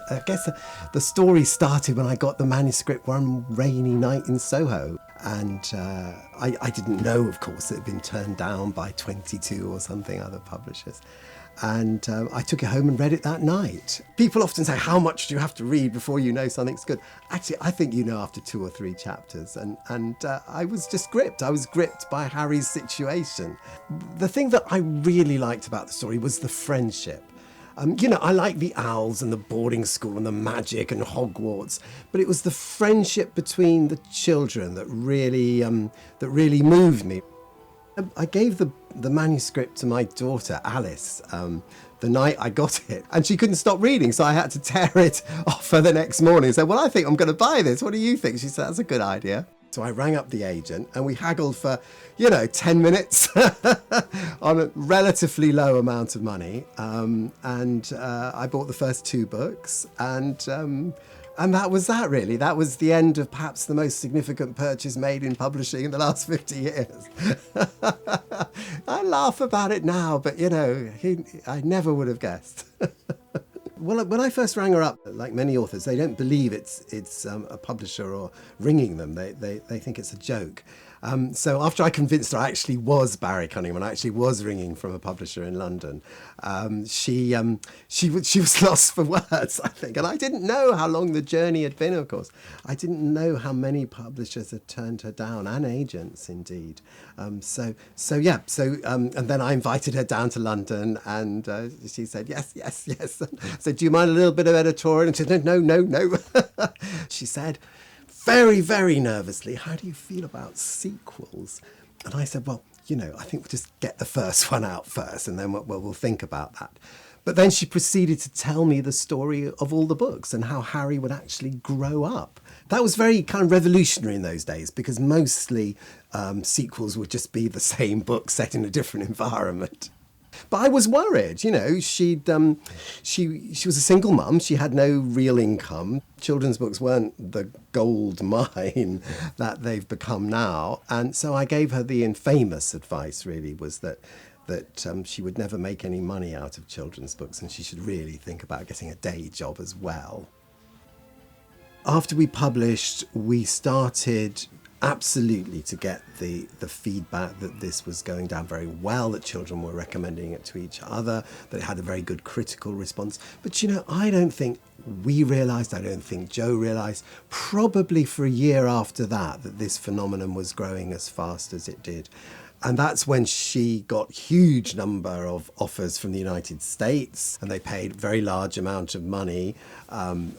I guess the story started when I got the manuscript one rainy night in Soho. And I didn't know, of course, it had been turned down by 22 or something other publishers. And I took it home and read it that night. People often say, how much do you have to read before you know something's good? Actually, I think you know after 2 or 3 chapters. And I was just gripped. I was gripped by Harry's situation. The thing that I really liked about the story was the friendship. I like the owls and the boarding school and the magic and Hogwarts, but it was the friendship between the children that really moved me. I gave the manuscript to my daughter, Alice, the night I got it, and she couldn't stop reading, so I had to tear it off her the next morning and say, well, I think I'm going to buy this. What do you think? She said, that's a good idea. So I rang up the agent and we haggled for, 10 minutes on a relatively low amount of money. I bought the first 2 books and that was that really. That was the end of perhaps the most significant purchase made in publishing in the last 50 years. I laugh about it now, but I never would have guessed. Well, when I first rang her up, like many authors, they don't believe it's a publisher or ringing them. They think it's a joke. So after I convinced her I actually was Barry Cunningham and I actually was ringing from a publisher in London, she was lost for words, I think. And I didn't know how long the journey had been, of course. I didn't know how many publishers had turned her down, and agents, indeed. And then I invited her down to London and she said, yes. I said, do you mind a little bit of editorial? And she said, no. She said, very, very nervously, how do you feel about sequels? And I said, well, I think we'll just get the first one out first and then we'll think about that. But then she proceeded to tell me the story of all the books and how Harry would actually grow up. That was very kind of revolutionary in those days because mostly sequels would just be the same book set in a different environment. But I was worried, she was a single mum. She had no real income. Children's books weren't the gold mine that they've become now. And so I gave her the infamous advice, really, was that she would never make any money out of children's books and she should really think about getting a day job as well. After we published, we started absolutely to get the feedback that this was going down very well, that children were recommending it to each other, that it had a very good critical response. But I don't think we realised, I don't think Joe realised, probably for a year after that this phenomenon was growing as fast as it did. And that's when she got huge number of offers from the United States, and they paid a very large amount of money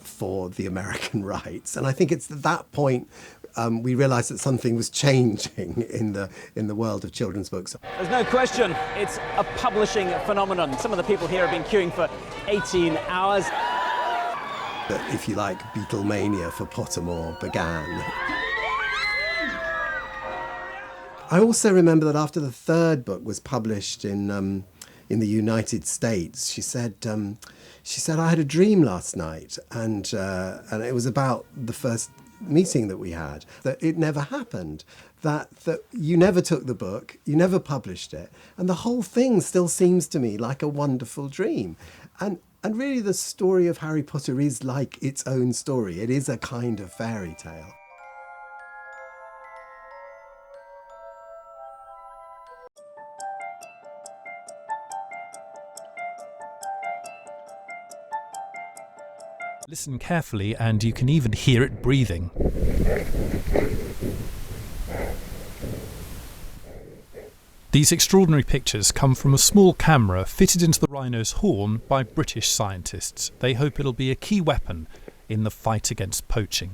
for the American rights. And I think it's at that point we realised that something was changing in the world of children's books. There's no question, it's a publishing phenomenon. Some of the people here have been queuing for 18 hours. That, if you like, Beatlemania for Pottermore began. I also remember that after the 3rd book was published in the United States, she said, I had a dream last night, and it was about the first meeting that we had, that it never happened, that you never took the book, you never published it, and the whole thing still seems to me like a wonderful dream. And really the story of Harry Potter is like its own story. It is a kind of fairy tale. Listen carefully and you can even hear it breathing. These extraordinary pictures come from a small camera fitted into the rhino's horn by British scientists. They hope it'll be a key weapon in the fight against poaching.